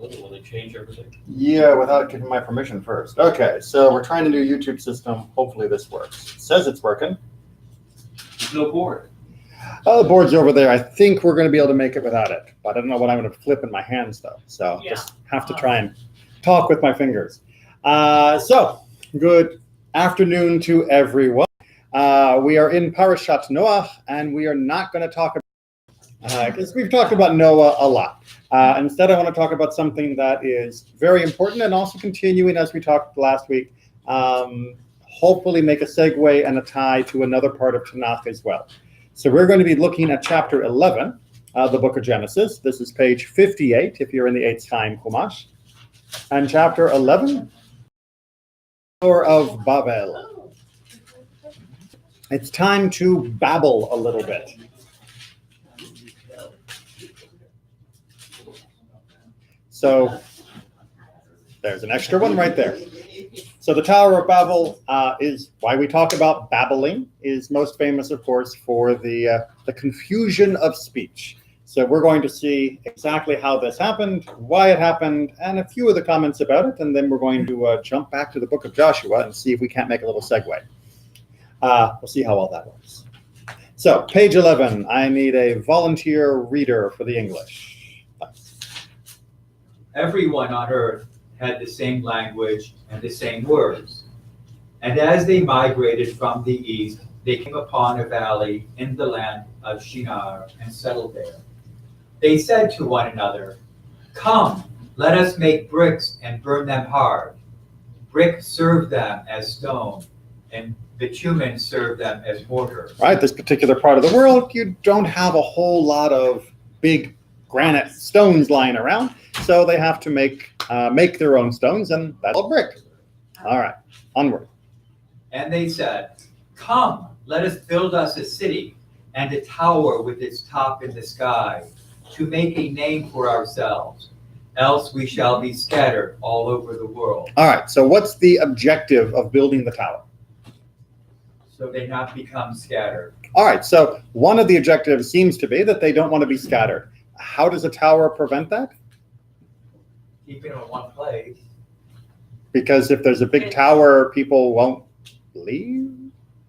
when they change everything? Yeah, without giving my permission first. Okay, so we're trying a new YouTube system. Hopefully this works. It says it's working. There's no board. Oh, the board's over there. I think we're going to be able to make it without it, but I don't know what I'm going to flip in my hands though. So just have to try and talk with my fingers. So good afternoon to everyone. We are in Parashat Noach, and we are not going to talk about, because we've talked about Noah a lot. Instead, I want to talk about something that is very important and also continuing as we talked last week. Hopefully make a segue and a tie to another part of Tanakh as well. So we're going to be looking at chapter 11, the book of Genesis. This is page 58 if you're in the Eitz Chaim Chumash. And chapter 11, Tower of Babel. It's time to babble a little bit. So there's an extra one right there. So the Tower of Babel is why we talk about babbling, is most famous, of course, for the confusion of speech. So we're going to see exactly how this happened, why it happened, and a few of the comments about it. And then we're going to jump back to the book of Joshua and see if we can't make a little segue. We'll see how all that works. So page 11, I need a volunteer reader for the English. Thanks. Everyone on earth had the same language and the same words. And as they migrated from the east, they came upon a valley in the land of Shinar and settled there. They said to one another, "Come, let us make bricks and burn them hard. Brick served them as stone, and bitumen served them as mortar." Right, this particular part of the world, you don't have a whole lot of big granite stones lying around, so they have to make their own stones, and that's all brick. All right, onward. And they said, "Come, let us build us a city and a tower with its top in the sky, to make a name for ourselves, else we shall be scattered all over the world." All right, so what's the objective of building the tower? So they not become scattered. All right, so one of the objectives seems to be that they don't want to be scattered. How does a tower prevent that? Keep it in one place. Because if there's a big tower, people won't leave?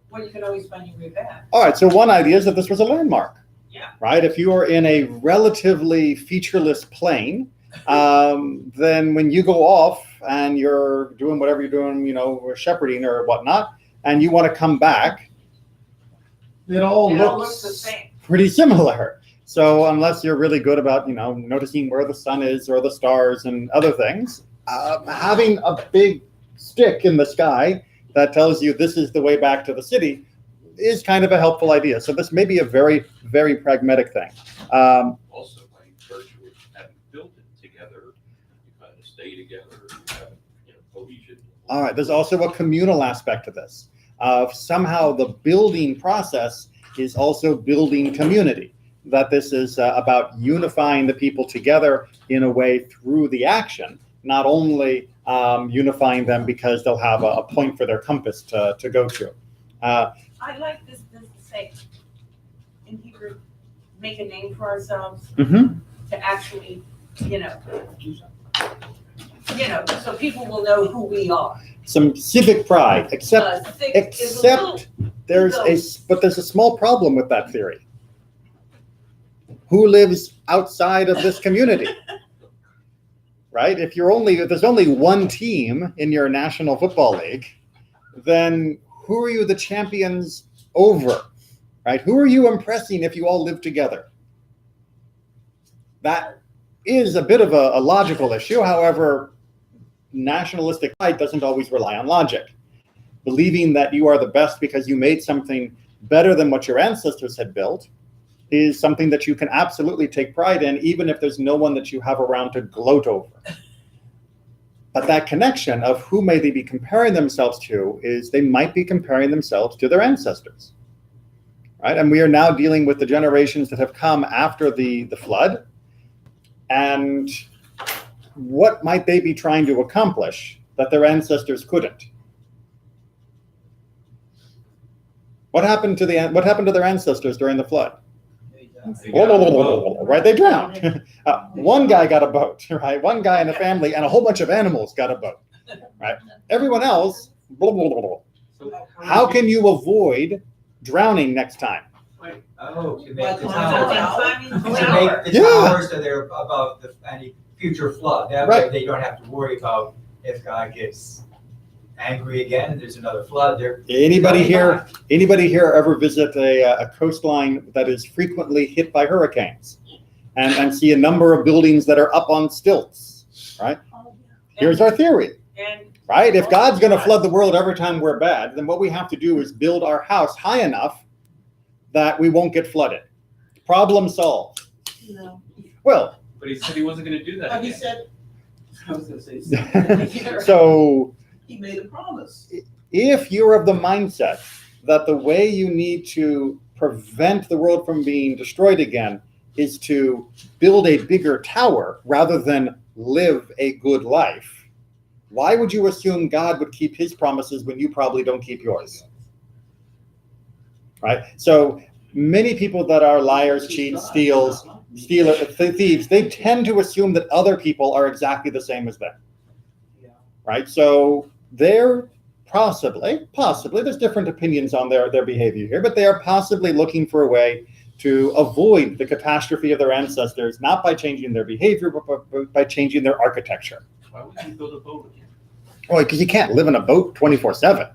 Well, you can always find your way back. All right, so one idea is that this was a landmark. Yeah. Right? If you are in a relatively featureless plain, then when you go off and you're doing whatever you're doing, or shepherding or whatnot, and you want to come back, it all looks the same. pretty similar. So unless you're really good about, noticing where the sun is or the stars and other things, having a big stick in the sky that tells you this is the way back to the city is kind of a helpful idea. So this may be a very, very pragmatic thing. Also, I encourage you, having built it together, you kind of stay together, you have cohesion. All right, there's also a communal aspect to this. Somehow the building process is also building community, that this is about unifying the people together in a way through the action, not only unifying them because they'll have a point for their compass to go to. I like this to say, in Hebrew, make a name for ourselves, Mm-hmm. to actually, so people will know who we are. Some civic pride, except there's a small problem with that theory. Who lives outside of this community? Right? If there's only one team in your National Football League, then who are you the champions over? Right? Who are you impressing if you all live together? That is a bit of a logical issue. However, nationalistic pride doesn't always rely on logic. Believing that you are the best because you made something better than what your ancestors had built is something that you can absolutely take pride in, even if there's no one that you have around to gloat over. But that connection of who may they be comparing themselves to is they might be comparing themselves to their ancestors, right? And we are now dealing with the generations that have come after the flood. And what might they be trying to accomplish that their ancestors couldn't? What happened to their ancestors during the flood? Right, they drowned. One guy got a boat, right? One guy in a family and a whole bunch of animals got a boat, right? Everyone else, how can you avoid drowning next time? Oh, to Well, make the climbing tower. the To make the Yeah. tower so they're above any future flood. That way Right. they don't have to worry about if God gets angry again and there's another flood. Anybody here ever visit a coastline that is frequently hit by hurricanes and see a number of buildings that are up on stilts, right? Here's our theory, And right? If God's going to flood the world every time we're bad, then what we have to do is build our house high enough that we won't get flooded. Problem solved. No. Well, But he said he wasn't gonna do that He again. said, I was gonna say, so he made a promise. if you're of the mindset that the way you need to prevent the world from being destroyed again is to build a bigger tower rather than live a good life, why would you assume God would keep his promises when you probably don't keep yours? Right? So many people that are liars, cheats, thieves, they tend to assume that other people are exactly the same as them. Right? So they're possibly, there's different opinions on their behavior here, but they are possibly looking for a way to avoid the catastrophe of their ancestors, not by changing their behavior, but by changing their architecture. Why would you build a boat again? Well, because you can't live in a boat 24/7.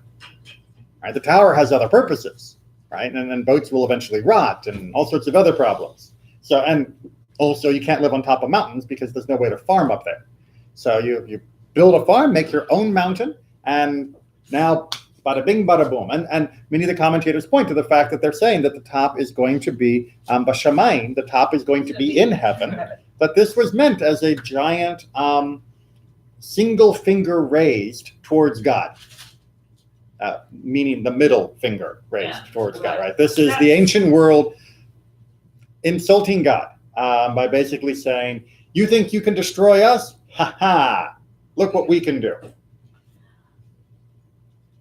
Right? The tower has other purposes, right? And then boats will eventually rot and all sorts of other problems. So, and also you can't live on top of mountains because there's no way to farm up there. So you build a farm, make your own mountain, and now bada bing, bada boom. And many of the commentators point to the fact that they're saying that the top is going to be bashamayim, the top is going to be in heaven. But this was meant as a giant single finger raised towards God, meaning the middle finger raised towards God, right? This is the ancient world insulting God by basically saying, you think you can destroy us? Ha ha, look what we can do.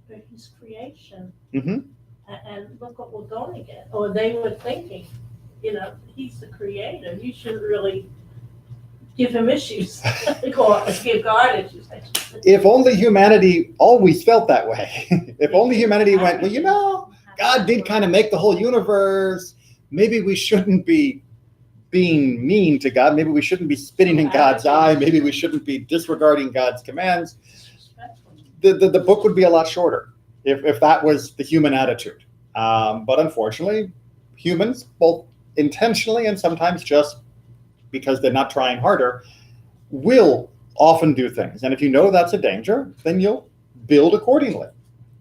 But his creation, Mm-hmm. and look what we're going to get. Or they were thinking, he's the creator. You shouldn't really give him issues, or give God issues. If only humanity always felt that way. If only humanity went, well, God did kind of make the whole universe. Maybe we shouldn't be being mean to God. Maybe we shouldn't be spitting in God's eye. Maybe we shouldn't be disregarding God's commands. The book would be a lot shorter if that was the human attitude. But unfortunately, humans, both intentionally and sometimes just because they're not trying harder, will often do things. And if you know that's a danger, then you'll build accordingly.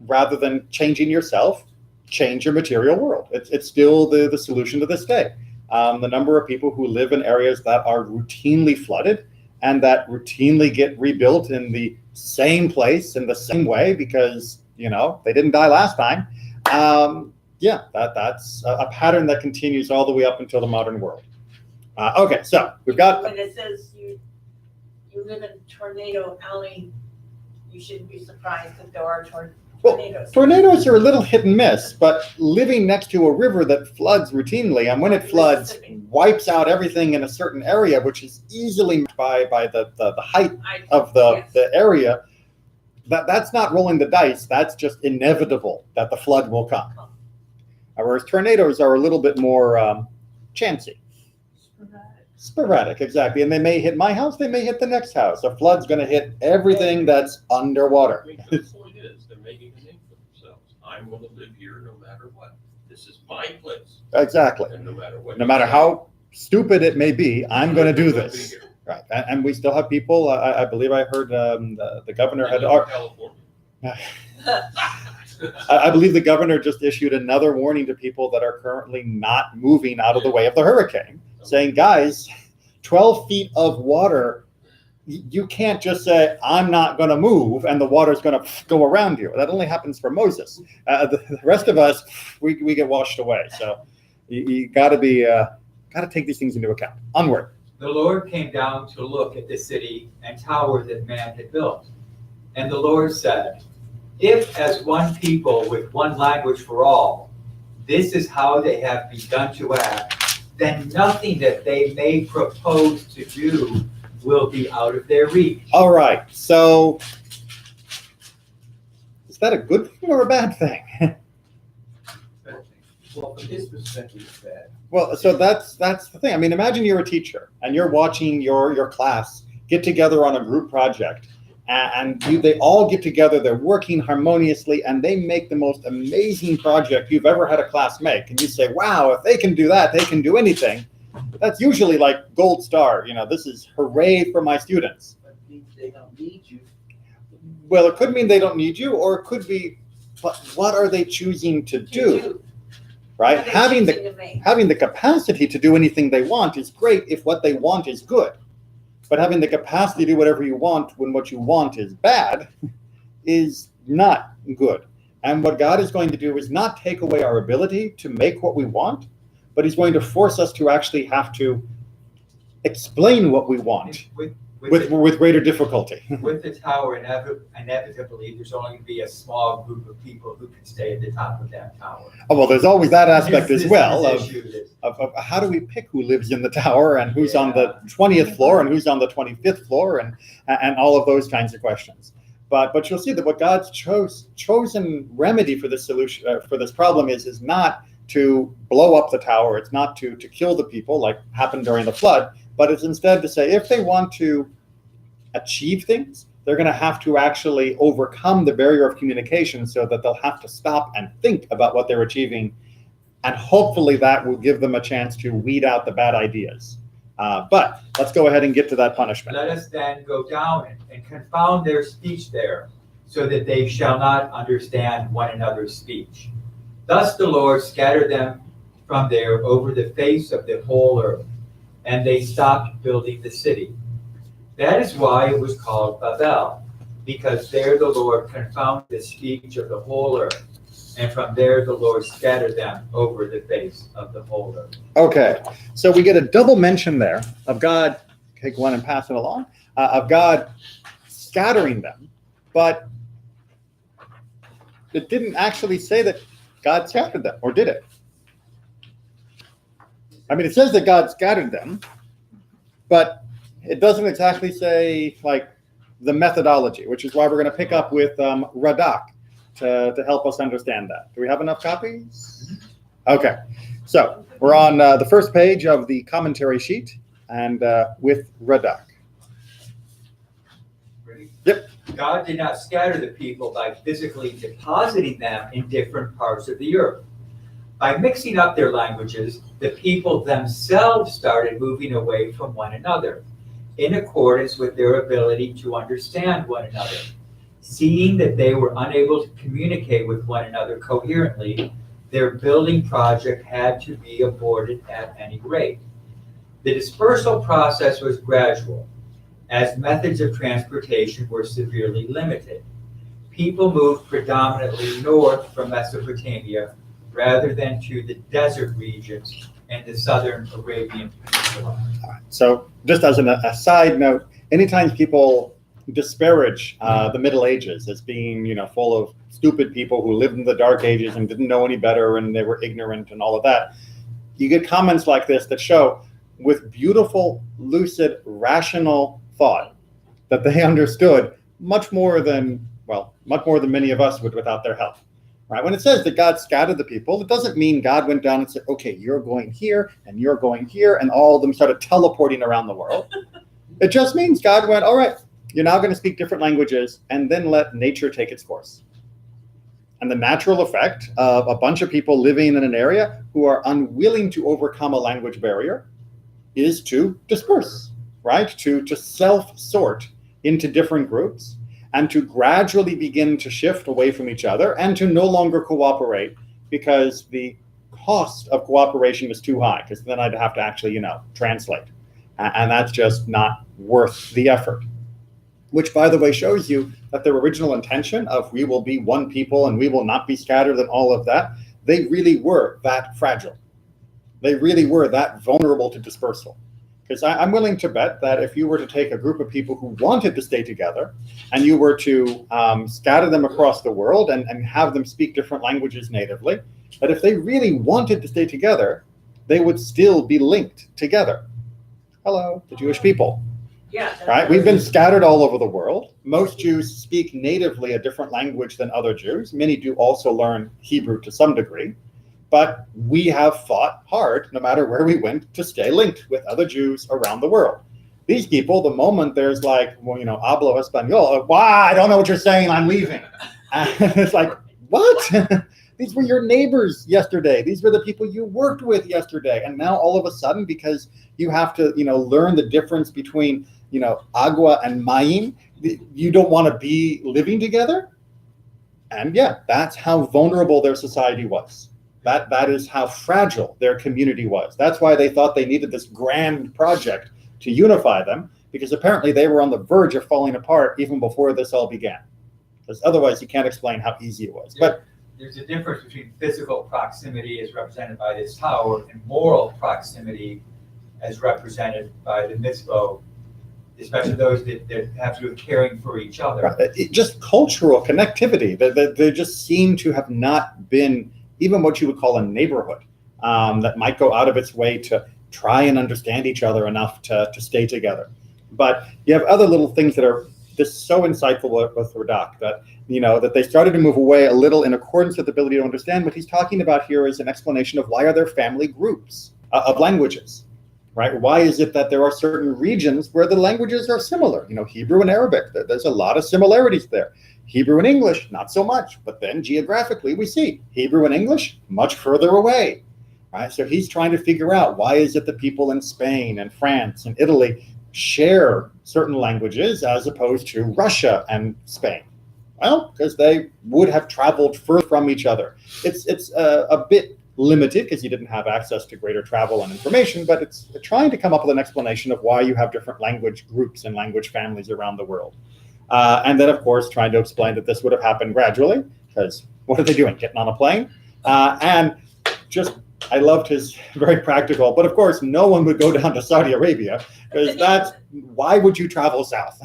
Rather than changing yourself, change your material world. It's still the solution to this day. The number of people who live in areas that are routinely flooded and that routinely get rebuilt in the same place in the same way because, they didn't die last time. That's a pattern that continues all the way up until the modern world. Okay, so we've got... When it says you live in Tornado Alley, you shouldn't be surprised that there are tornadoes. Tornadoes are a little hit and miss, but living next to a river that floods routinely, and when it floods, wipes out everything in a certain area, which is easily met by the height of the area, that's not rolling the dice. That's just inevitable that the flood will come. Whereas tornadoes are a little bit more chancy. Sporadic, exactly. And they may hit my house, they may hit the next house. A flood's going to hit everything that's underwater. I mean, the point is, they're making a name for themselves. I'm going to live here no matter what. This is my place. Exactly. And no matter what. No matter how stupid it may be, I'm going to do this. Right. And we still have people, I believe I heard the governor had... California. I believe the governor just issued another warning to people that are currently not moving out of the way of the hurricane, saying, guys, 12 feet of water, you can't just say, I'm not going to move, and the water's going to go around you. That only happens for Moses. The rest of us, we get washed away. So you got to take these things into account. Onward. The Lord came down to look at the city and tower that man had built. And the Lord said, if as one people with one language for all, this is how they have begun to act, then nothing that they may propose to do will be out of their reach. All right. So is that a good thing or a bad thing? Well, from his perspective, it's bad. Well, so that's the thing. I mean, imagine you're a teacher and you're watching your class get together on a group project, and they all get together. They're working harmoniously, and they make the most amazing project you've ever had a class make. And you say, "Wow, if they can do that, they can do anything." That's usually like gold star. You know, this is hooray for my students. But they don't need you. Well, it could mean they don't need you, or it could be, but what are they choosing to do? Right? What are they Having choosing to make? having the capacity to do anything they want is great if what they want is good. But having the capacity to do whatever you want when what you want is bad is not good. And what God is going to do is not take away our ability to make what we want, but he's going to force us to actually have to explain what we want with greater difficulty. With the tower, inevitably, there's only going to be a small group of people who can stay at the top of that tower. Oh, well, there's always that aspect as well This issue is- of how do we pick who lives in the tower and who's on the 20th floor and who's on the 25th floor and all of those kinds of questions. But you'll see that what God's chosen remedy for this solution for this problem is not to blow up the tower. It's not to kill the people like happened during the flood, but it's instead to say if they want to achieve things, they're going to have to actually overcome the barrier of communication so that they'll have to stop and think about what they're achieving. And hopefully that will give them a chance to weed out the bad ideas. But let's go ahead and get to that punishment. Let us then go down and confound their speech there, so that they shall not understand one another's speech. Thus the Lord scattered them from there over the face of the whole earth, and they stopped building the city. That is why it was called Babel, because there the Lord confounded the speech of the whole earth, and from there the Lord scattered them over the face of the whole earth. Okay, so we get a double mention there of God, take one and pass it along, of God scattering them, but it didn't actually say that God scattered them, or did it? I mean, it says that God scattered them, but it doesn't exactly say like the methodology, which is why we're going to pick up with Radak to help us understand that. Do we have enough copies? Okay, so we're on the first page of the commentary sheet and with Radak. Ready? Yep. God did not scatter the people by physically depositing them in different parts of the earth. By mixing up their languages, the people themselves started moving away from one another, in accordance with their ability to understand one another. Seeing that they were unable to communicate with one another coherently, their building project had to be aborted at any rate. The dispersal process was gradual, as methods of transportation were severely limited. People moved predominantly north from Mesopotamia rather than to the desert regions and the southern Arabian Peninsula. So just as a side note, anytime people disparage the Middle Ages as being, full of stupid people who lived in the Dark Ages and didn't know any better and they were ignorant and all of that, you get comments like this that show with beautiful, lucid, rational thought that they understood much more than many of us would without their help. Right? When it says that God scattered the people, it doesn't mean God went down and said, okay, you're going here and you're going here, and all of them started teleporting around the world. It just means God went, all right, you're now going to speak different languages, and then let nature take its course. And the natural effect of a bunch of people living in an area who are unwilling to overcome a language barrier is to disperse, right? To self-sort into different groups, and to gradually begin to shift away from each other and to no longer cooperate because the cost of cooperation is too high, because then I'd have to actually, translate. And that's just not worth the effort. Which, by the way, shows you that their original intention of we will be one people and we will not be scattered and all of that, they really were that fragile. They really were that vulnerable to dispersal. Because I'm willing to bet that if you were to take a group of people who wanted to stay together and you were to scatter them across the world and have them speak different languages natively, that if they really wanted to stay together, they would still be linked together. Hello, the Jewish people. Yeah. Right? We've been scattered all over the world. Most Jews speak natively a different language than other Jews. Many do also learn Hebrew to some degree. But we have fought hard, no matter where we went, to stay linked with other Jews around the world. These people, the moment there's like, well, hablo español, wow, I don't know what you're saying, I'm leaving. And it's like, what? These were your neighbors yesterday. These were the people you worked with yesterday. And now all of a sudden, because you have to, learn the difference between, agua and mayim, you don't want to be living together? And yeah, that's how vulnerable their society was. That is how fragile their community was. That's why they thought they needed this grand project to unify them, because apparently they were on the verge of falling apart even before this all began. Because otherwise you can't explain how easy it was. But there's a difference between physical proximity as represented by this tower and moral proximity as represented by the mitzvah, especially those that have to do with caring for each other. Just cultural connectivity. They just seem to have not been even what you would call a neighborhood that might go out of its way to try and understand each other enough to stay together. But you have other little things that are just so insightful with Radak that, that they started to move away a little in accordance with the ability to understand. What he's talking about here is an explanation of why are there family groups of languages, right? Why is it that there are certain regions where the languages are similar? Hebrew and Arabic, there's a lot of similarities there. Hebrew and English, not so much. But then geographically, we see Hebrew and English much further away, right? So he's trying to figure out why is it that people in Spain and France and Italy share certain languages as opposed to Russia and Spain? Well, because they would have traveled further from each other. It's a bit limited because you didn't have access to greater travel and information, but it's trying to come up with an explanation of why you have different language groups and language families around the world. And then, of course, trying to explain that this would have happened gradually, because what are they doing? Getting on a plane? And just, I loved his very practical, but of course, no one would go down to Saudi Arabia, because why would you travel south,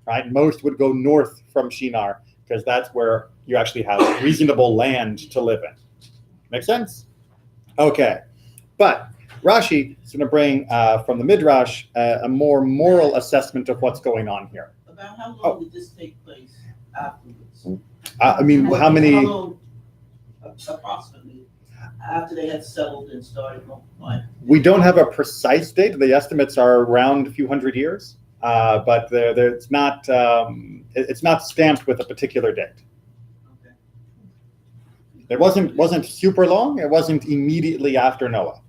right? Most would go north from Shinar, because that's where you actually have reasonable land to live in. Make sense? Okay. But Rashi is going to bring from the Midrash a more moral assessment of what's going on here. About how long did this take place afterwards? How many? How long, approximately, after they had settled and started multiplying? We don't have a precise date. The estimates are around a few hundred years, but it's not stamped with a particular date. Okay. It wasn't super long. It wasn't immediately after Noah.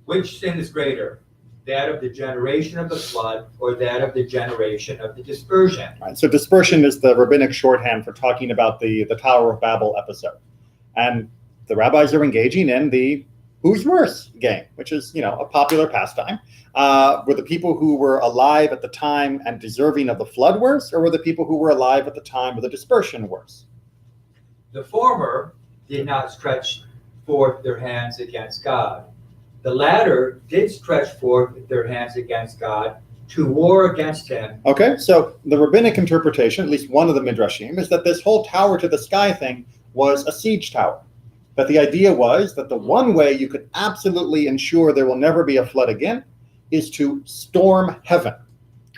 Which sin is greater, that of the generation of the flood or that of the generation of the dispersion? Right. So dispersion is the rabbinic shorthand for talking about the Tower of Babel episode. And the rabbis are engaging in the who's worse game, which is, a popular pastime. Were the people who were alive at the time and deserving of the flood worse, or were the people who were alive at the time of the dispersion worse? The former did not stretch forth their hands against God. The latter did stretch forth their hands against God to war against him. Okay, so the rabbinic interpretation, at least one of the midrashim, is that this whole tower to the sky thing was a siege tower. That the idea was that the one way you could absolutely ensure there will never be a flood again is to storm heaven,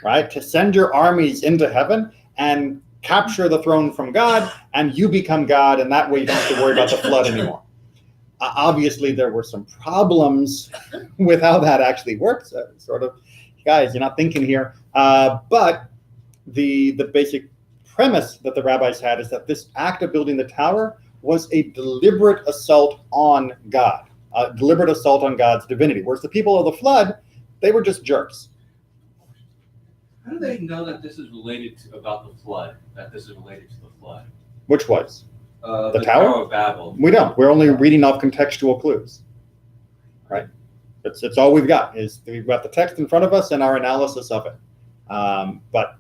right? To send your armies into heaven and capture the throne from God, and you become God, and that way you don't have to worry about the flood anymore. Obviously, there were some problems with how that actually works. Sort of, guys, you're not thinking here. But the basic premise that the rabbis had is that this act of building the tower was a deliberate assault on God, a deliberate assault on God's divinity. Whereas the people of the flood, they were just jerks. How do they know that this is related about the flood? That this is related to the flood? Which was? The Tower? Tower of Babel. We don't. We're only reading off contextual clues, right? It's all we've got is we've got the text in front of us and our analysis of it. But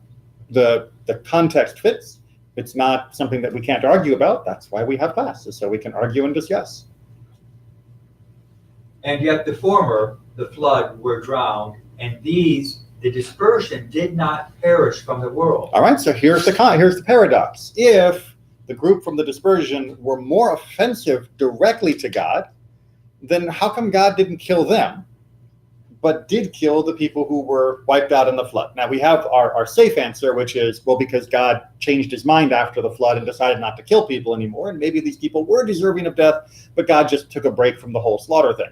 the context fits. It's not something that we can't argue about. That's why we have classes, so we can argue and discuss. And yet the former, the flood, were drowned, and these, the dispersion, did not perish from the world. All right, so here's the paradox. If the group from the dispersion were more offensive directly to God, then how come God didn't kill them, but did kill the people who were wiped out in the flood? Now we have our safe answer, which is, well, because God changed his mind after the flood and decided not to kill people anymore, and maybe these people were deserving of death, but God just took a break from the whole slaughter thing.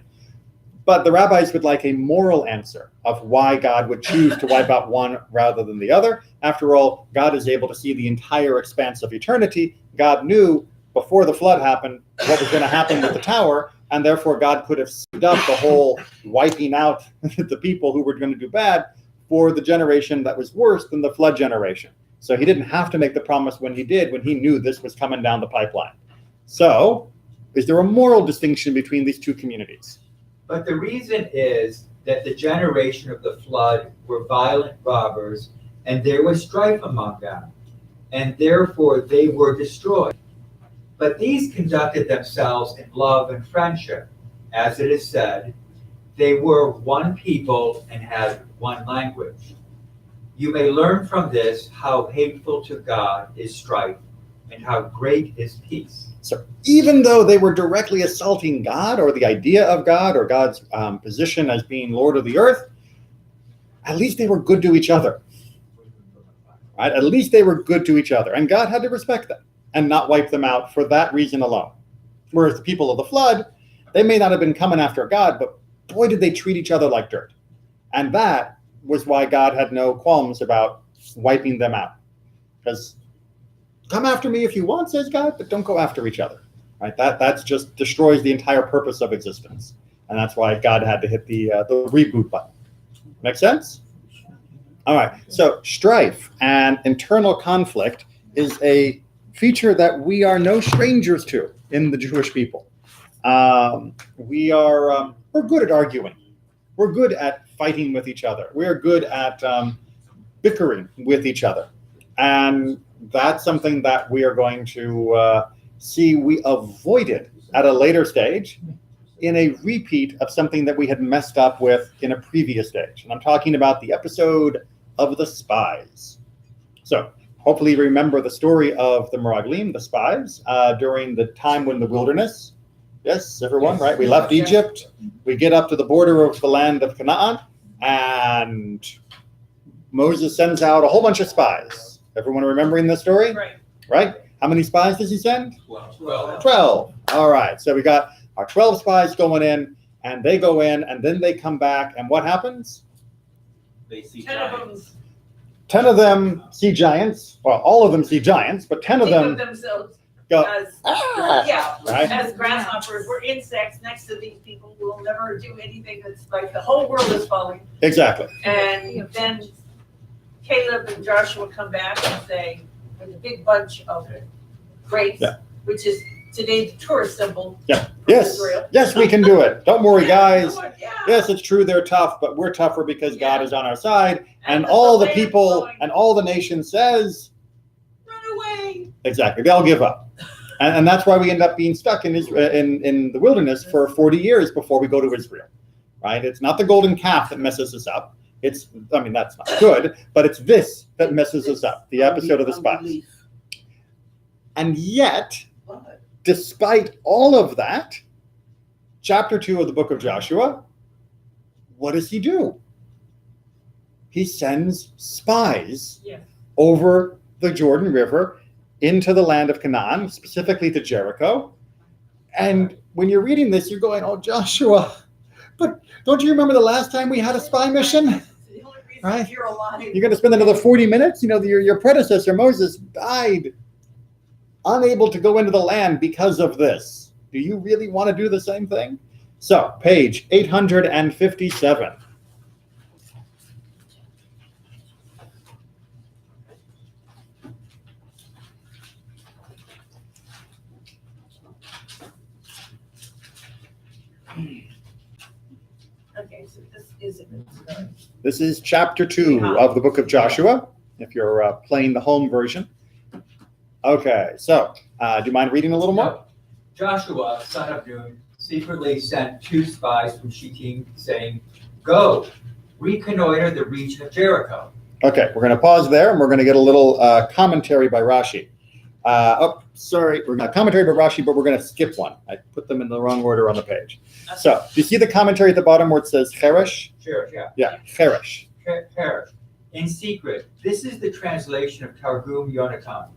But the rabbis would like a moral answer of why God would choose to wipe out one rather than the other. After all, God is able to see the entire expanse of eternity. God knew before the flood happened what was going to happen with the tower, and therefore God could have speeded up the whole wiping out the people who were going to do bad for the generation that was worse than the flood generation. So he didn't have to make the promise when he did, when he knew this was coming down the pipeline. So is there a moral distinction between these two communities? But the reason is that the generation of the flood were violent robbers, and there was strife among them, and therefore they were destroyed. But these conducted themselves in love and friendship. As it is said, they were one people and had one language. You may learn from this how hateful to God is strife, and how great is peace. So even though they were directly assaulting God or the idea of God or God's position as being Lord of the earth, at least they were good to each other. Right? At least they were good to each other. And God had to respect them and not wipe them out for that reason alone. Whereas the people of the flood, they may not have been coming after God, but boy, did they treat each other like dirt. And that was why God had no qualms about wiping them out. Because come after me if you want, says God, but don't go after each other. Right? That's just destroys the entire purpose of existence. And that's why God had to hit the reboot button. Make sense? All right. So strife and internal conflict is a feature that we are no strangers to in the Jewish people. We're good at arguing. We're good at fighting with each other. We're good at bickering with each other. And that's something that we are going to see we avoided at a later stage in a repeat of something that we had messed up with in a previous stage. And I'm talking about the episode of the spies. So hopefully you remember the story of the Meraglim, the spies, during the time when the wilderness. Yes, everyone, yes. Right? We left Egypt. We get up to the border of the land of Canaan, and Moses sends out a whole bunch of spies. Everyone remembering this story? Right. Right? How many spies does he send? 12. 12. All right. So we got our 12 spies going in, and they go in, and then they come back, and what happens? They see 10 of them. giants. 10 of them see giants. Well, all of them see giants, but 10 of Think them of themselves go, as, right? as grasshoppers. We're insects next to these people who will never do anything that's like the whole world is falling. Exactly. And then Caleb and Joshua come back and say, with a big bunch of grapes, which is today the tourist symbol. Yeah. of Yes. Israel. Yes, we can do it. Don't worry, guys. Yeah. Yes, it's true they're tough, but we're tougher because God is on our side. And the all the land people flowing. and all the nation says, Run away. exactly, they'll give up. And that's why we end up being stuck in the wilderness for 40 years before we go to Israel. Right? It's not the golden calf that messes us up. That's not good, but it's this that messes us up, the episode of the spies. And yet, despite all of that, chapter 2 of the book of Joshua, what does he do? He sends spies over the Jordan River into the land of Canaan, specifically to Jericho. And when you're reading this, you're going, oh, Joshua, but don't you remember the last time we had a spy mission? Right? You're alive. You're going to spend another 40 minutes? You know, your predecessor, Moses, died unable to go into the land because of this. Do you really want to do the same thing? So, page 857. Okay, so this is a good story. This is chapter 2 of the book of Joshua, if you're playing the home version. Okay, so do you mind reading a little more? No. Joshua, son of Nun, secretly sent 2 spies from Shittim, saying, "Go, reconnoiter the region of Jericho." Okay, we're going to pause there, and we're going to get a little commentary by Rashi. Sorry, we're going to commentary about Rashi, but we're going to skip one. I put them in the wrong order on the page. So, do you see the commentary at the bottom where it says cheresh? Sure, yeah. Yeah, cheresh. Perish. In secret, this is the translation of Targum Yonatan.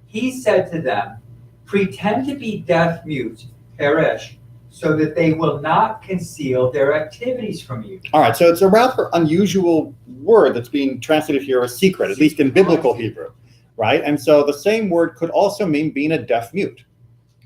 He said to them, pretend to be deaf mute, perish, so that they will not conceal their activities from you. All right, so it's a rather unusual word that's being translated here as secret, at least in biblical Hebrew, right? And so the same word could also mean being a deaf mute,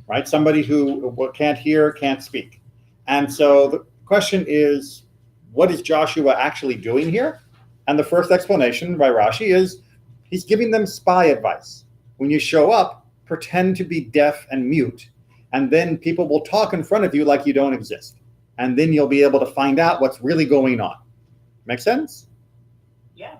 right? Somebody who can't hear, can't speak. And so the question is, what is Joshua actually doing here? And the first explanation by Rashi is he's giving them spy advice. When you show up, pretend to be deaf and mute, and then people will talk in front of you like you don't exist. And then you'll be able to find out what's really going on. Make sense? Yeah.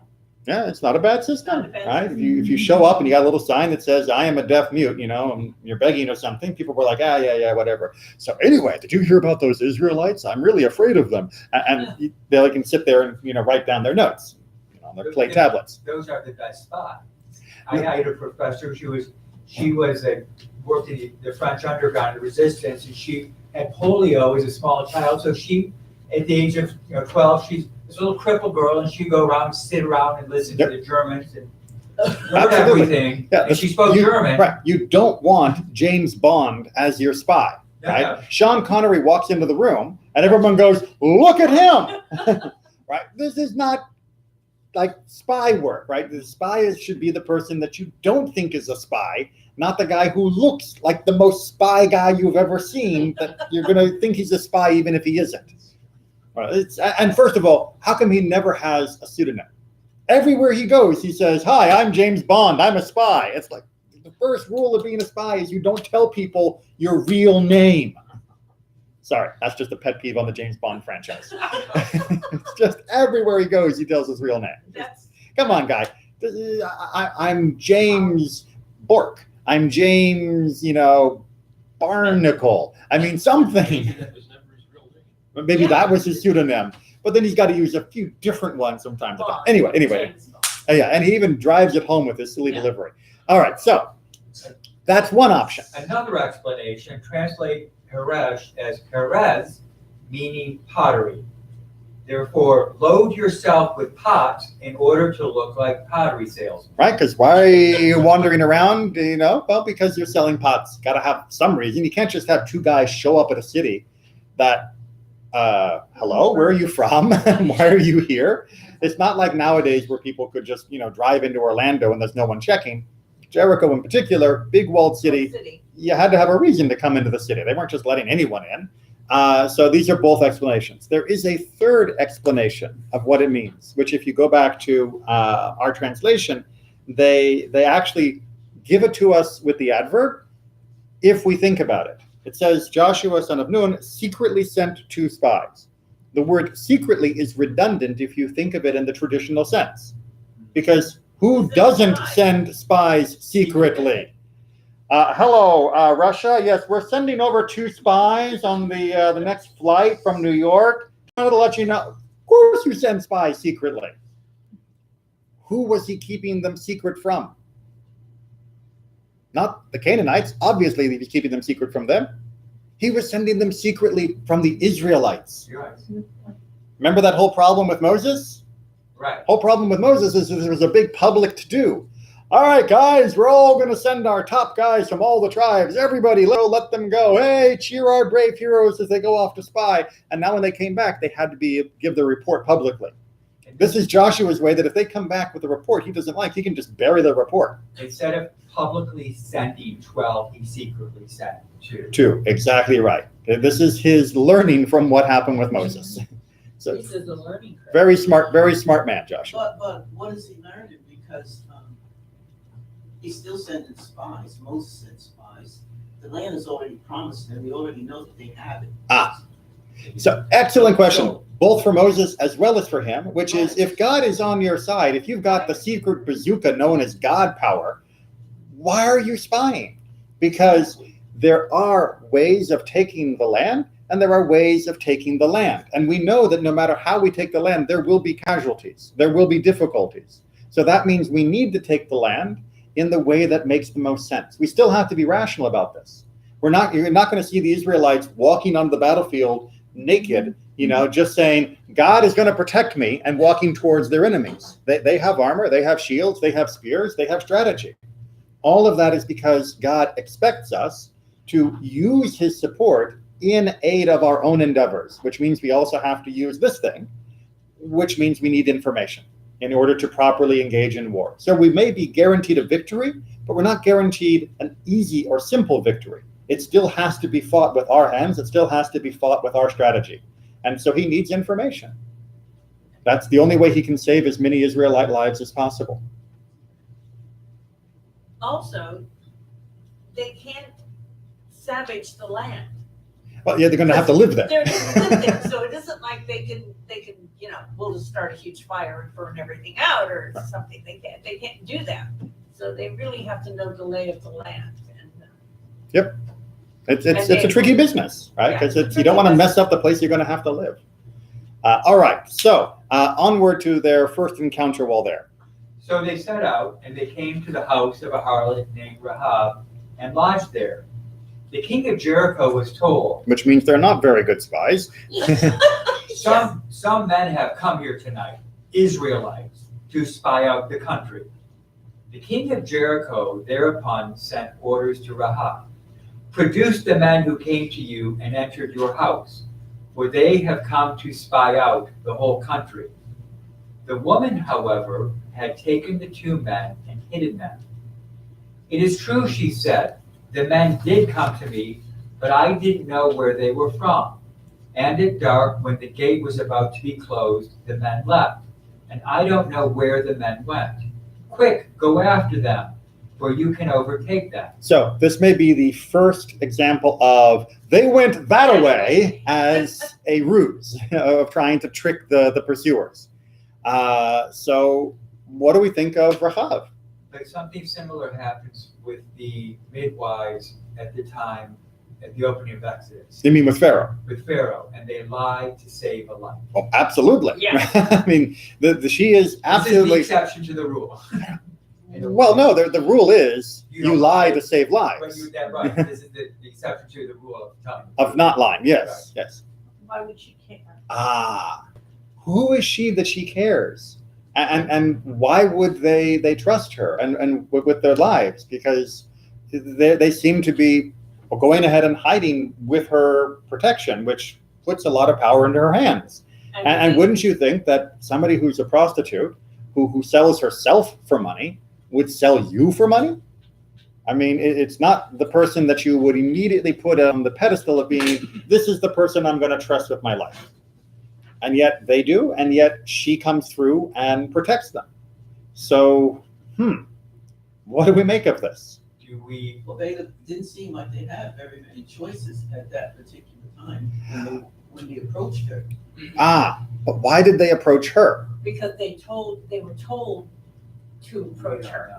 Yeah, it's not a bad system, Not a bad right? If you show up and you got a little sign that says, I am a deaf mute, and you're begging or something, people were like, yeah, whatever. So anyway, did you hear about those Israelites? I'm really afraid of them. And they can sit there and, write down their notes on their clay tablets. Those are the best spots. I had a professor, she worked in the French underground resistance, and she had polio as a small child. So she, at the age of 12, she's this little crippled girl, and she'd go around, sit around, and listen to the Germans and learn everything. Yeah, and she spoke German. Right. You don't want James Bond as your spy. Right? Yeah. Sean Connery walks into the room, and everyone goes, "Look at him!" Right? This is not like spy work, right? The spy should be the person that you don't think is a spy, not the guy who looks like the most spy guy you've ever seen, that you're going to think he's a spy even if he isn't. And first of all, how come he never has a pseudonym? Everywhere he goes, he says, "Hi, I'm James Bond. I'm a spy." It's like the first rule of being a spy is you don't tell people your real name. Sorry, that's just a pet peeve on the James Bond franchise. It's just everywhere he goes, he tells his real name. Yes. Come on, guy. I'm James Bork. I'm James, Barnacle. I mean, something. Maybe that was never his real name. Maybe that was his pseudonym. But then he's got to use a few different ones from time to time. Anyway. James Bond. Yeah, and he even drives it home with his silly delivery. All right, so that's one option. Another explanation, translate Peresh as Perez, meaning pottery. Therefore, load yourself with pots in order to look like pottery salesmen. Right, because why are you wandering around, Well, because you're selling pots. Got to have some reason. You can't just have two guys show up at a city that, hello, where are you from? Why are you here? It's not like nowadays where people could just, drive into Orlando and there's no one checking. Jericho in particular, big walled city. You had to have a reason to come into the city. They weren't just letting anyone in. So these are both explanations. There is a third explanation of what it means, which if you go back to our translation, they actually give it to us with the adverb if we think about it. It says, Joshua, son of Nun, secretly sent 2 spies. The word secretly is redundant if you think of it in the traditional sense. Because who doesn't send spies secretly? Hello, Russia. Yes, we're sending over 2 spies on the next flight from New York. I wanted to let you know, of course you send spies secretly. Who was he keeping them secret from? Not the Canaanites. Obviously, he was keeping them secret from them. He was sending them secretly from the Israelites. Right. Remember that whole problem with Moses? Right. Whole problem with Moses is there was a big public to-do. All right, guys, we're all going to send our top guys from all the tribes. Everybody, let them go. Hey, cheer our brave heroes as they go off to spy. And now when they came back, they had to give the report publicly. This is Joshua's way that if they come back with a report he doesn't like, he can just bury the report. Instead of publicly sending 12, he secretly sent 2. 2, exactly right. This is his learning from what happened with Moses. So This is a learning curve. very smart man, Joshua. But what is he learning? Because he's still sending spies. Moses sent spies. The land is already promised, and we already know that they have it. So excellent question, both for Moses as well as for him, which is if God is on your side, if you've got the secret bazooka known as God power, why are you spying? Because there are ways of taking the land and there are ways of taking the land. And we know that no matter how we take the land, there will be casualties. There will be difficulties. So that means we need to take the land. in the way that makes the most sense. We still have to be rational about this. You're not going to see the Israelites walking on the battlefield naked, just saying, God is going to protect me, and walking towards their enemies. They have armor, they have shields, they have spears, they have strategy. All of that is because God expects us to use his support in aid of our own endeavors, which means we also have to use this thing, which means we need information in order to properly engage in war. So we may be guaranteed a victory, but we're not guaranteed an easy or simple victory. It still has to be fought with our hands. It still has to be fought with our strategy. And so he needs information. That's the only way he can save as many Israelite lives as possible. Also, they can't savage the land. Well, yeah, they're going to have to live there. They're going to live there, so it isn't like they can, we'll just start a huge fire and burn everything out or something. They can't do that. So they really have to know the lay of the land. Yep. It's a tricky business, right? Because you don't want to mess up the place you're going to have to live. All right, so onward to their first encounter while there. So they set out, and they came to the house of a harlot named Rahab, and lodged there. The king of Jericho was told, which means they're not very good spies. Some men have come here tonight, Israelites, to spy out the country. The king of Jericho thereupon sent orders to Rahab, produce the men who came to you and entered your house, for they have come to spy out the whole country. The woman, however, had taken the 2 men and hidden them. It is true, she said, the men did come to me, but I didn't know where they were from. And at dark, when the gate was about to be closed, the men left, and I don't know where the men went. Quick, go after them, for you can overtake them. So this may be the first example of they went that way as a ruse of trying to trick the pursuers. So what do we think of Rahab? But something similar happens with the midwives at the time, at the opening of Exodus. You mean with Pharaoh? With Pharaoh, and they lied to save a life. Oh, absolutely. Yeah. I mean, she is absolutely. This is the exception to the rule. Well, no, the rule is you lie to save lives. But you're dead right. This is the exception to the rule of telling. Of not lying, yes, yes. Why would she care? Who is she that she cares? And why would they trust her and with their lives? Because they seem to be going ahead and hiding with her protection, which puts a lot of power into her hands. And wouldn't you think that somebody who's a prostitute, who sells herself for money, would sell you for money? I mean, it's not the person that you would immediately put on the pedestal of being, this is the person I'm going to trust with my life. And yet they do, and yet she comes through and protects them. So, what do we make of this? Well, they didn't seem like they had very many choices at that particular time when they approached her. But why did they approach her? Because they were told to approach her.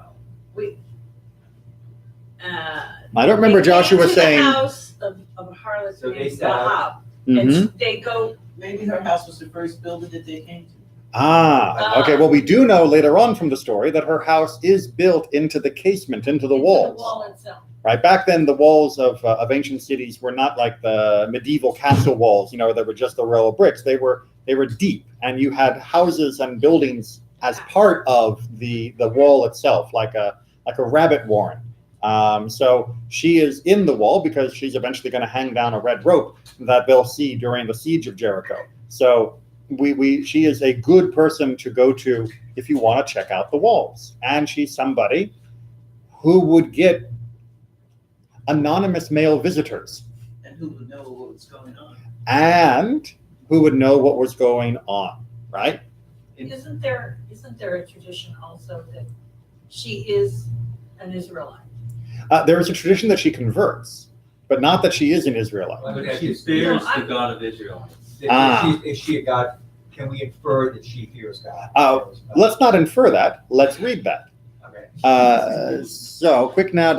I don't remember Joshua saying. The house of harlots named Rahab, and they go. Maybe her house was the first building that they came to. Okay. Well, we do know later on from the story that her house is built into the casement, into the walls. The wall itself. Right. Back then, the walls of ancient cities were not like the medieval castle walls. That were just a row of bricks. They were deep, and you had houses and buildings as part of the wall itself, like a rabbit warren. So she is in the wall because she's eventually going to hang down a red rope that they'll see during the siege of Jericho. So she is a good person to go to if you want to check out the walls. And she's somebody who would get anonymous male visitors. And who would know what was going on. And who would know what was going on, right? Isn't there a tradition also that she is an Israelite? There is a tradition that she converts, but not that she is an Israelite. But she fears the God of Israel. Is she a God? Can we infer that she fears God? Let's not infer that. Let's read that. Okay. So quick now.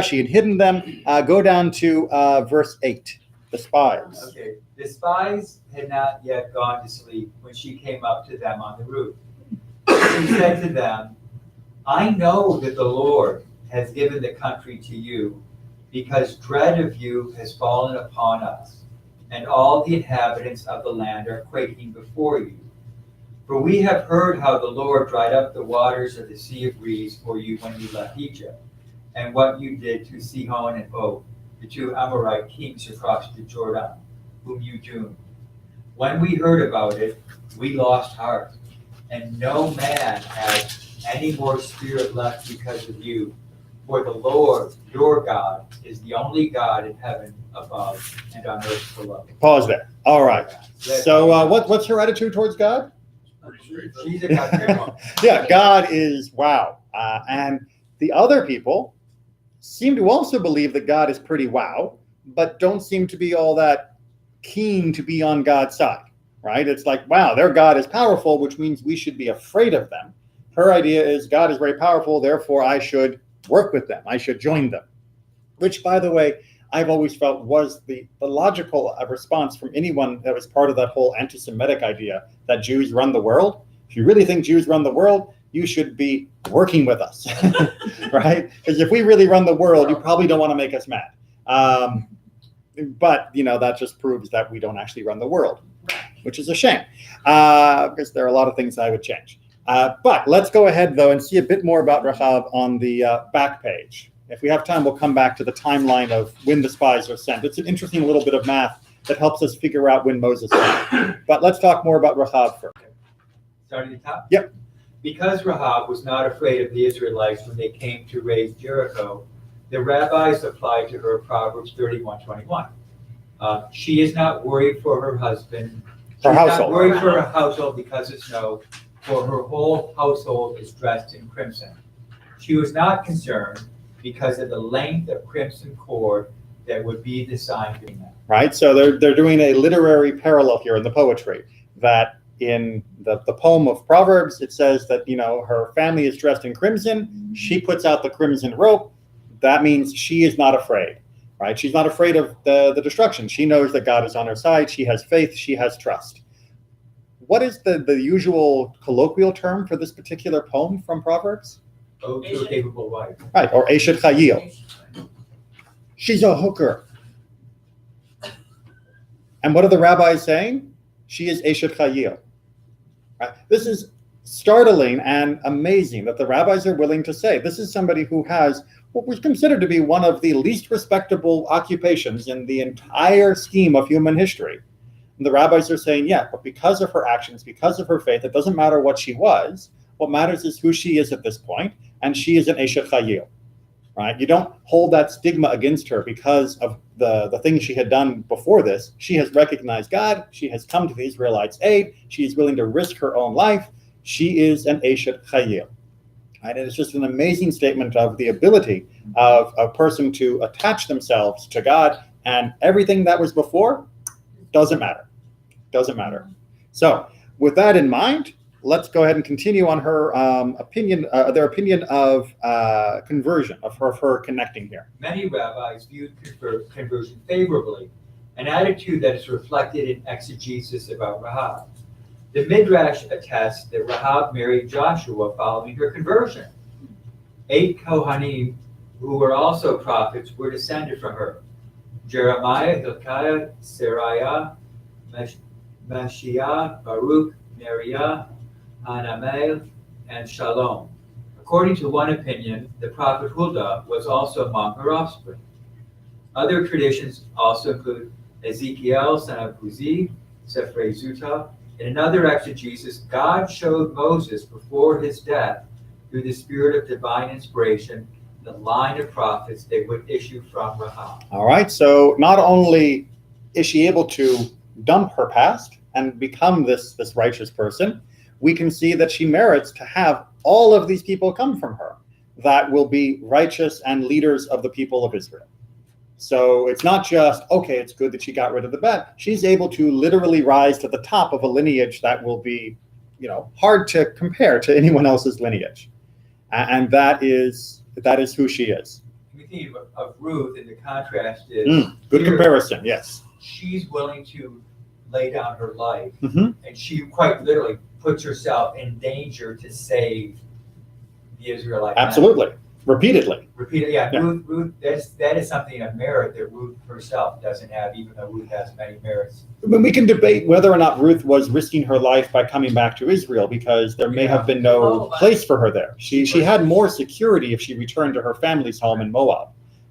She had hidden them. Go down to verse 8. The spies. Okay. The spies had not yet gone to sleep when she came up to them on the roof. She said to them, I know that the Lord has given the country to you, because dread of you has fallen upon us, and all the inhabitants of the land are quaking before you. For we have heard how the Lord dried up the waters of the Sea of Reeds for you when you left Egypt, and what you did to Sihon and Og, the two Amorite kings across the Jordan, whom you doomed. When we heard about it, we lost heart, and no man has any more spirit left because of you. For the Lord, your God, is the only God in heaven above and on earth below. Pause there. All right. So what's her attitude towards God? Pretty straight. She's a goddamn woman. Yeah, God is wow. And the other people seem to also believe that God is pretty wow, but don't seem to be all that keen to be on God's side, right? It's like, wow, their God is powerful, which means we should be afraid of them. Her idea is God is very powerful, therefore I should work with them. I should join them. Which, by the way, I've always felt was the logical response from anyone that was part of that whole anti-Semitic idea that Jews run the world. If you really think Jews run the world, you should be working with us, right? Because if we really run the world, you probably don't want to make us mad. But, that just proves that we don't actually run the world, which is a shame, because there are a lot of things I would change. But let's go ahead, though, and see a bit more about Rahab on the back page. If we have time, we'll come back to the timeline of when the spies are sent. It's an interesting little bit of math that helps us figure out when Moses went. But let's talk more about Rahab first. Starting at the top? Yep. Because Rahab was not afraid of the Israelites when they came to raise Jericho, the rabbis applied to her Proverbs 31:21. She is not worried for her husband. Her She's household. not worried for her household because of snow, for her whole household is dressed in crimson. She was not concerned because of the length of crimson cord that would be the sign doing that. Right, so they're doing a literary parallel here in the poetry, that in the poem of Proverbs, it says that, her family is dressed in crimson. She puts out the crimson rope. That means she is not afraid, right? She's not afraid of the destruction. She knows that God is on her side. She has faith. She has trust. What is the usual colloquial term for this particular poem from Proverbs? Oh, to a capable wife. Right, or Eshet Chayil. She's a hooker. And what are the rabbis saying? She is Eshet Chayil. Right? This is startling and amazing that the rabbis are willing to say this is somebody who has what was considered to be one of the least respectable occupations in the entire scheme of human history. And the rabbis are saying, yeah, but because of her actions, because of her faith, it doesn't matter what she was. What matters is who she is at this point, and she is an Eshet Chayil, right? You don't hold that stigma against her because of the things she had done before this. She has recognized God. She has come to the Israelites' aid. She is willing to risk her own life. She is an Eshet Chayil, right? And it's just an amazing statement of the ability of a person to attach themselves to God, and everything that was before doesn't matter. Doesn't matter. So with that in mind, let's go ahead and continue on her their opinion of conversion, of her connecting here. Many rabbis viewed conversion favorably, an attitude that is reflected in exegesis about Rahab. The Midrash attests that Rahab married Joshua following her conversion. 8 Kohanim, who were also prophets, were descended from her: Jeremiah, Hilkiah, Seraiah, Mashiach, Baruch, Neriah, Hanamel, and Shalom. According to one opinion, the prophet Huldah was also among her offspring. Other traditions also include Ezekiel, son of Uzi, Sephre Zuta. In another exegesis, God showed Moses before his death, through the spirit of divine inspiration, the line of prophets that would issue from Rahab. All right, so not only is she able to dump her past and become this righteous person, we can see that she merits to have all of these people come from her that will be righteous and leaders of the people of Israel. So it's not just, okay, it's good that she got rid of the bad. She's able to literally rise to the top of a lineage that will be, hard to compare to anyone else's lineage. And that is who she is. We think of Ruth, and the contrast is Good here, comparison, yes. she's willing to lay down her life, Mm-hmm. and she quite literally puts herself in danger to save the the Israelite land. Absolutely, repeatedly. Repeated, yeah, Yeah. Ruth, that is something, a merit that Ruth herself doesn't have, even though Ruth has many merits. I mean, we can debate whether or not Ruth was risking her life by coming back to Israel, because there may have been no place for her there. She had more security if she returned to her family's home in Moab.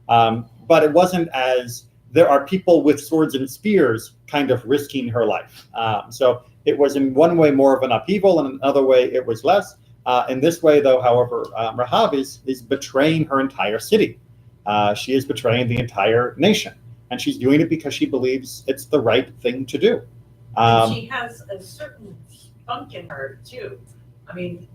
But it wasn't as there are people with swords and spears kind of risking her life. So it was in one way more of an upheaval, and another way it was less. In this way, though, however, Rahab is betraying her entire city. She is betraying the entire nation. And she's doing it because she believes it's the right thing to do. And she has a certain spunk in her too. I mean,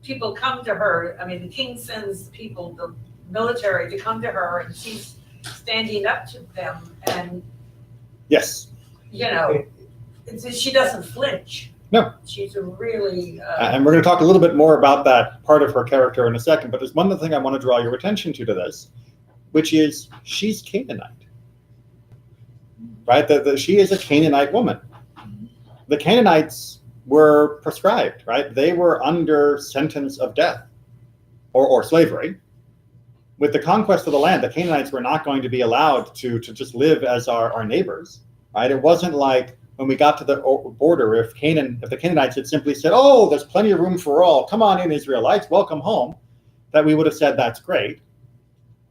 people come to her. I mean, the king sends people, the military, to come to her, and she's standing up to them. And Yes. you know, she doesn't flinch. No. She's a really. And we're going to talk a little bit more about that part of her character in a second. But there's one other thing I want to draw your attention to this, which is she's Canaanite, right? She is a Canaanite woman. The Canaanites were proscribed, right? They were under sentence of death or slavery. With the conquest of the land, the Canaanites were not going to be allowed to just live as our neighbors, right? It wasn't like when we got to the border, if the Canaanites had simply said, "Oh, there's plenty of room for all. Come on in, Israelites, welcome home," that we would have said, "That's great."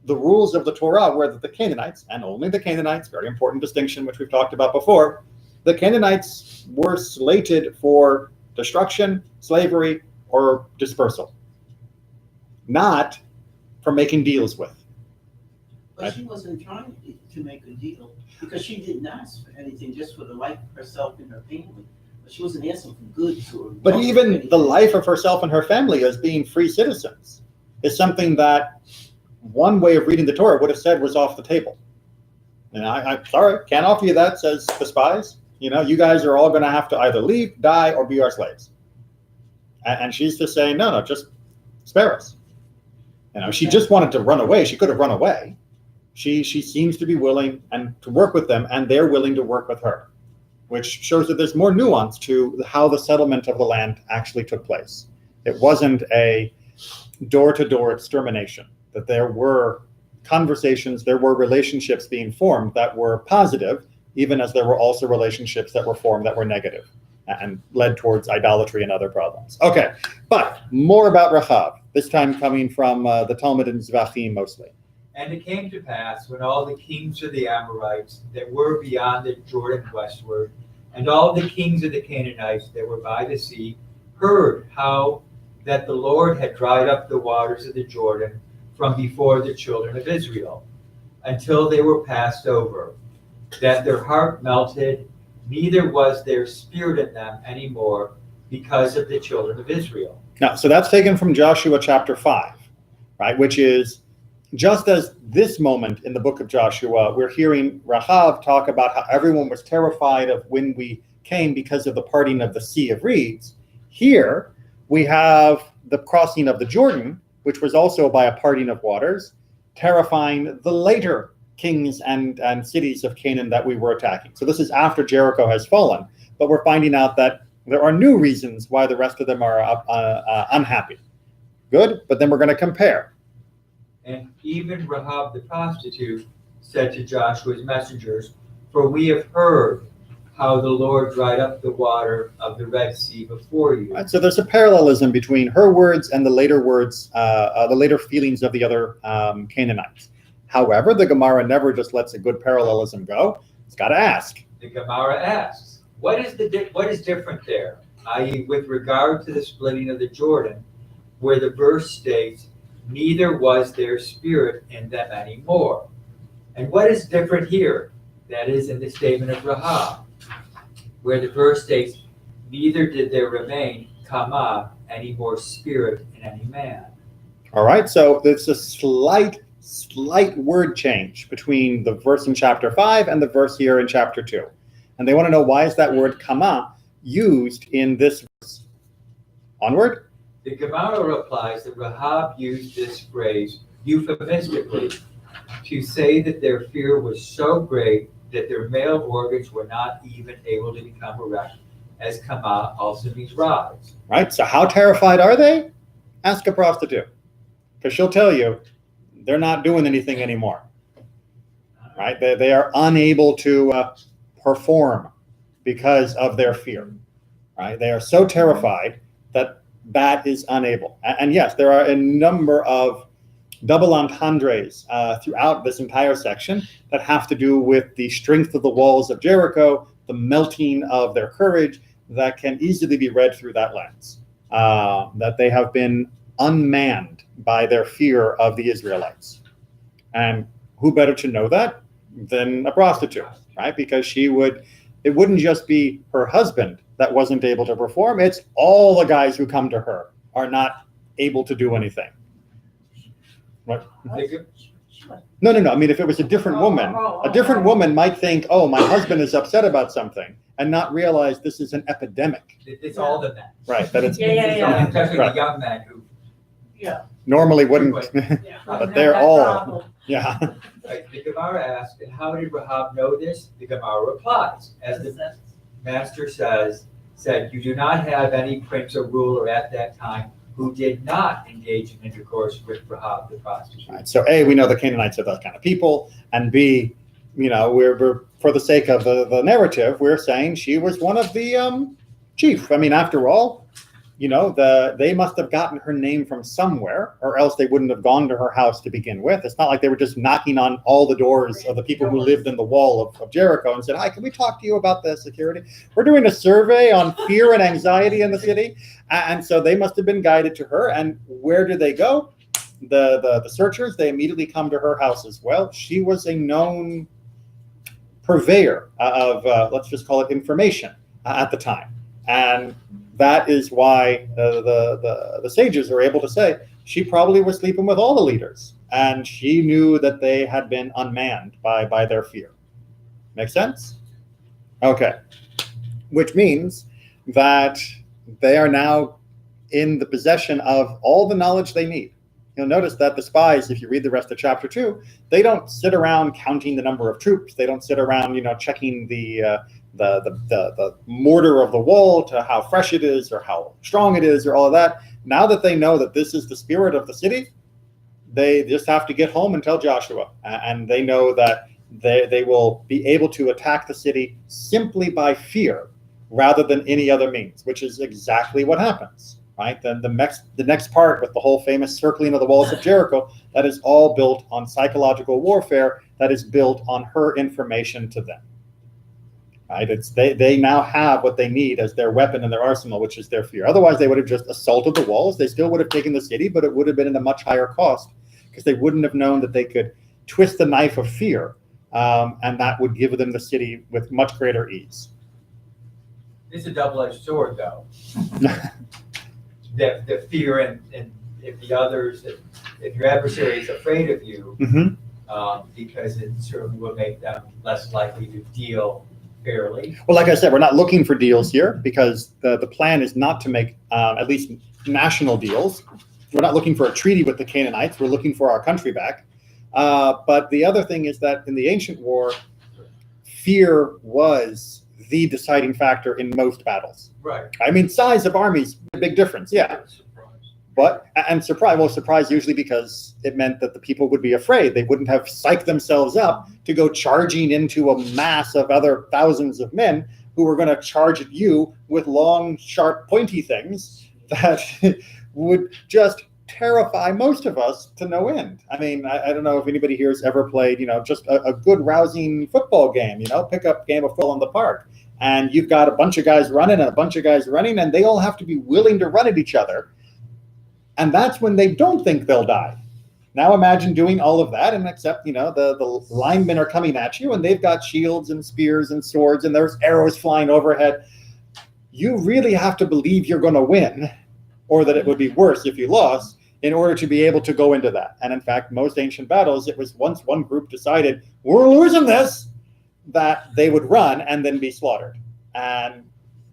The rules of the Torah were that the Canaanites, and only the Canaanites, very important distinction, which we've talked about before, the Canaanites were slated for destruction, slavery, or dispersal, not for making deals with. But she wasn't trying to make a deal, because she didn't ask for anything, just for the life of herself and her family. But she wasn't asking for goods or. But even the life of herself and her family as being free citizens is something that one way of reading the Torah would have said was off the table. And I'm sorry, can't offer you that, says the spies. You guys are all going to have to either leave, die, or be our slaves. And she's just saying, no, just spare us. She just wanted to run away. She could have run away. She seems to be willing and to work with them, and they're willing to work with her, which shows that there's more nuance to how the settlement of the land actually took place. It wasn't a door-to-door extermination, that there were conversations, there were relationships being formed that were positive, even as there were also relationships that were formed that were negative and led towards idolatry and other problems. Okay, but more about Rahab, this time coming from the Talmud and Zvachim mostly. And it came to pass, when all the kings of the Amorites that were beyond the Jordan westward, and all the kings of the Canaanites that were by the sea, heard how that the Lord had dried up the waters of the Jordan from before the children of Israel, until they were passed over, that their heart melted, neither was there spirit in them anymore because of the children of Israel. Now, so that's taken from Joshua chapter 5, right? Which is just as this moment in the book of Joshua, we're hearing Rahab talk about how everyone was terrified of when we came because of the parting of the Sea of Reeds. Here, we have the crossing of the Jordan, which was also by a parting of waters, terrifying the later kings and cities of Canaan that we were attacking. So this is after Jericho has fallen, but we're finding out that there are new reasons why the rest of them are unhappy. Good, but then we're going to compare. And even Rahab the prostitute said to Joshua's messengers, "For we have heard how the Lord dried up the water of the Red Sea before you." Right, so there's a parallelism between her words and the later words, the later feelings of the other Canaanites. However, the Gemara never just lets a good parallelism go. It's got to ask. The Gemara asks, what is different there? I.e., with regard to the splitting of the Jordan, where the verse states, "Neither was there spirit in them anymore." And what is different here? That is in the statement of Rahab, where the verse states, "Neither did there remain kama, any more spirit in any man." All right, so there's a slight word change between the verse in chapter 5 and the verse here in chapter 2. And they want to know, why is that word kama used in this verse? Onward. The Gemara replies that Rahab used this phrase euphemistically to say that their fear was so great that their male organs were not even able to become erect, as kama also means rise. Right, so how terrified are they? Ask a prostitute, because she'll tell you they're not doing anything anymore. Right? They are unable to perform because of their fear. Right? They are so terrified that is unable. And yes, there are a number of double entendres throughout this entire section that have to do with the strength of the walls of Jericho, the melting of their courage, that can easily be read through that lens. That they have been unmanned by their fear of the Israelites. And who better to know that than a prostitute, right? Because it wouldn't just be her husband that wasn't able to perform, it's all the guys who come to her are not able to do anything. What? No. I mean, if it was a different woman, a different woman might think, oh, my husband is upset about something, and not realize this is an epidemic. It's all the men. Right, that it's Yeah. Especially Right. the young men who, normally wouldn't, Yeah. but they're all, yeah. like the Gemara asked, and how did Rahab know this? The Gemara replies, as the master said, you do not have any prince or ruler at that time who did not engage in intercourse with Rahab the prostitute. Right. So A, we know the Canaanites are those kind of people, and B, we're for the sake of the narrative, we're saying she was one of the chief. I mean, after all, they must have gotten her name from somewhere, or else they wouldn't have gone to her house to begin with. It's not like they were just knocking on all the doors of the people who lived in the wall of Jericho and said, hi, can we talk to you about the security? We're doing a survey on fear and anxiety in the city. And so they must have been guided to her. And where do they go? The searchers, they immediately come to her house as well. She was a known purveyor of, let's just call it information at the time. And that is why the sages are able to say she probably was sleeping with all the leaders, and she knew that they had been unmanned by their fear. Make sense? Okay. Which means that they are now in the possession of all the knowledge they need. You'll notice that the spies, if you read the rest of chapter 2, they don't sit around counting the number of troops. They don't sit around, checking the mortar of the wall to how fresh it is or how strong it is or all of that. Now that they know that this is the spirit of the city, they just have to get home and tell Joshua. And they know that they will be able to attack the city simply by fear rather than any other means, which is exactly what happens. Right? Then the next part with the whole famous circling of the walls of Jericho, that is all built on psychological warfare, that is built on her information to them. Right? They now have what they need as their weapon in their arsenal, which is their fear. Otherwise, they would have just assaulted the walls. They still would have taken the city, but it would have been at a much higher cost because they wouldn't have known that they could twist the knife of fear, and that would give them the city with much greater ease. It's a double-edged sword, though. The fear and if the others, if your adversary is afraid of you, because it certainly will make them less likely to deal fairly. Well, like I said, we're not looking for deals here because the plan is not to make at least national deals. We're not looking for a treaty with the Canaanites. We're looking for our country back. But the other thing is that in the ancient war, fear was the deciding factor in most battles. Right. I mean, size of armies, a big difference, yeah. But, and surprise usually because it meant that the people would be afraid. They wouldn't have psyched themselves up to go charging into a mass of other thousands of men who were going to charge at you with long, sharp, pointy things that would just terrify most of us to no end. I mean, I don't know if anybody here has ever played, just a good rousing football game, pickup game of football in the park. And you've got a bunch of guys running and a bunch of guys running, and they all have to be willing to run at each other. And that's when they don't think they'll die. Now imagine doing all of that, and except, the linemen are coming at you, and they've got shields and spears and swords, and there's arrows flying overhead. You really have to believe you're going to win, or that it would be worse if you lost, in order to be able to go into that. And in fact, most ancient battles, it was once one group decided, we're losing this, that they would run and then be slaughtered. And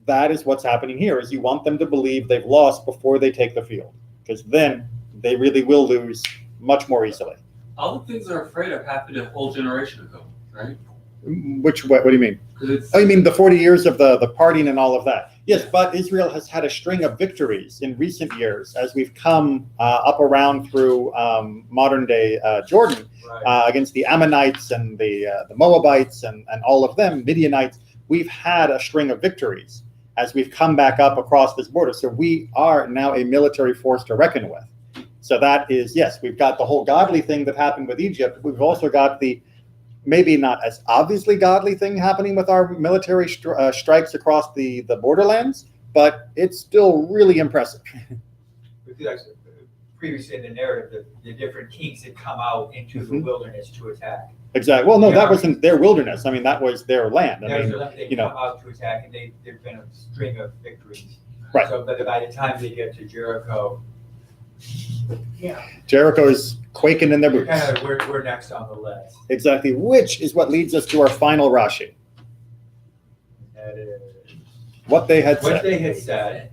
that is what's happening here, is you want them to believe they've lost before they take the field, because then they really will lose much more easily. All the things they're afraid of happened a whole generation ago, right? What do you mean? 'Cause it's- Oh, you mean the 40 years of the partying and all of that? Yes, but Israel has had a string of victories in recent years as we've come up around through modern day Jordan Right. against the Ammonites and the Moabites and all of them, Midianites. We've had a string of victories as we've come back up across this border. So we are now a military force to reckon with. So that is, yes, we've got the whole godly thing that happened with Egypt. We've also got the maybe not as obviously godly thing happening with our military strikes across the borderlands, but it's still really impressive. Because previously in the narrative, the different kings had come out into the wilderness to attack. Exactly. Well, no, that Yeah. wasn't their wilderness. I mean, that was their land. I mean, They you know. come out to attack, and there've been a string of victories. Right. So, but by the time they get to Jericho, Yeah. Jericho's quaking in their we're boots. kind of, we're next on the list. Exactly, which is what leads us to our final Rashi. That is What they had what said. they had said,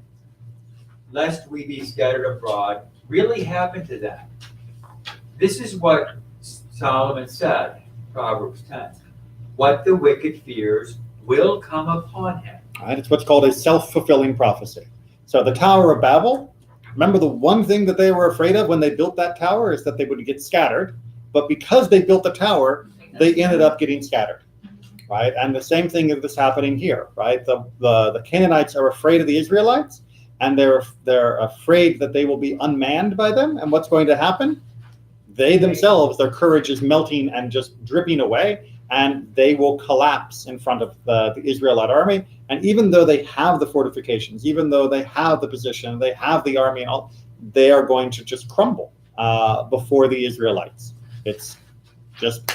lest we be scattered abroad, really happened to them. This is what Solomon said, Proverbs 10. What the wicked fears will come upon him. Right? It's what's called a self-fulfilling prophecy. So the Tower of Babel, remember the one thing that they were afraid of when they built that tower is that they would get scattered. But because they built the tower, they ended up getting scattered. Right? And the same thing is happening here, right? The Canaanites are afraid of the Israelites, and they're afraid that they will be unmanned by them. And what's going to happen? They themselves, their courage is melting and just dripping away, and they will collapse in front of the Israelite army. And even though they have the fortifications, even though they have the position, they have the army, and all, they are going to just crumble before the Israelites. It's just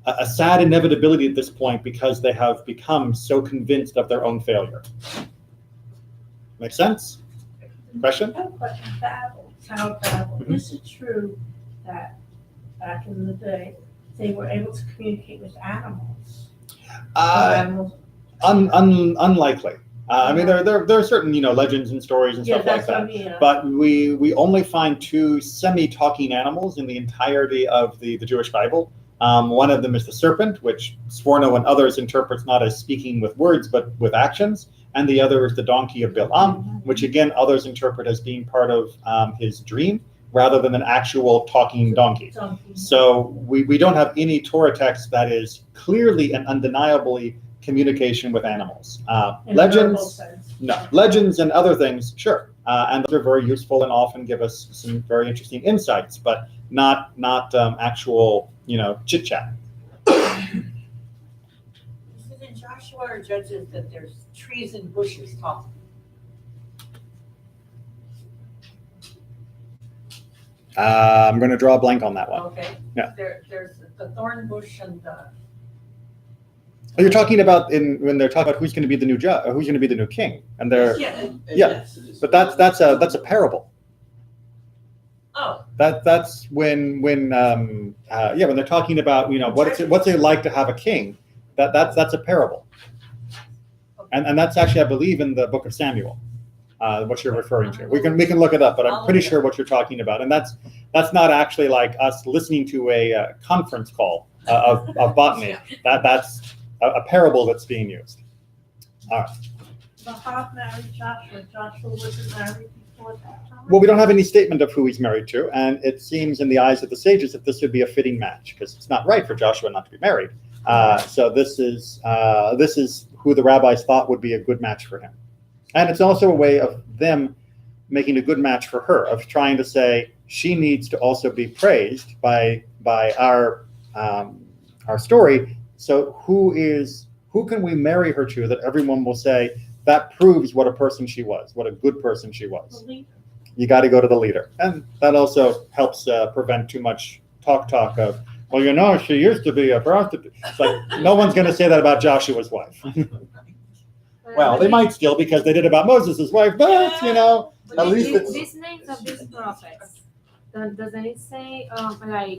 a sad inevitability at this point because they have become so convinced of their own failure. Make sense? Question? I have a question. Babel, Tower of Babel. Mhm. Is it true that back in the day, they were able to communicate with animals? Animals. Unlikely. I mean, there are certain legends and stories and Yeah, stuff like that's what I that. mean. But we only find two semi-talking animals in the entirety of the Jewish Bible. One of them is the serpent, which Sforno and others interprets not as speaking with words, but with actions. And the other is the donkey of Bilam, which again, others interpret as being part of his dream rather than an actual talking donkey. So we don't have any Torah text that is clearly and undeniably communication with animals. In a verbal Legends, sense. no. Legends and other things, sure. And those are very useful and often give us some very interesting insights, but not actual, chit chat. Is it in Joshua or Judges that there's trees and bushes talking? I'm going to draw a blank on that one. Okay. Yeah. There's the thorn bush and the. Oh, you're talking about when they're talking about who's going to be the new who's going to be the new king, and they're Yeah. Yeah, but that's a parable. Oh, That's when they're talking about what's it like to have a king. That's a parable, and that's actually I believe in the book of Samuel. What you're referring to, we can look it up, but I'm pretty sure what you're talking about, and that's not actually like us listening to a conference call of botany. That's a parable that's being used. All right. Rahab married Joshua. Joshua wasn't married before that time. Well, we don't have any statement of who he's married to, and it seems in the eyes of the sages that this would be a fitting match because it's not right for Joshua not to be married. So this is who the rabbis thought would be a good match for him, and it's also a way of them making a good match for her, of trying to say she needs to also be praised by our story. So who can we marry her to that everyone will say that proves what a person she was, what a good person she was. You got to go to the leader, and that also helps prevent too much talk of, well, she used to be a prostitute. It's like no one's going to say that about Joshua's wife. Well, they might still because they did about Moses' wife, but at least it's These names of these prophets, doesn't it say like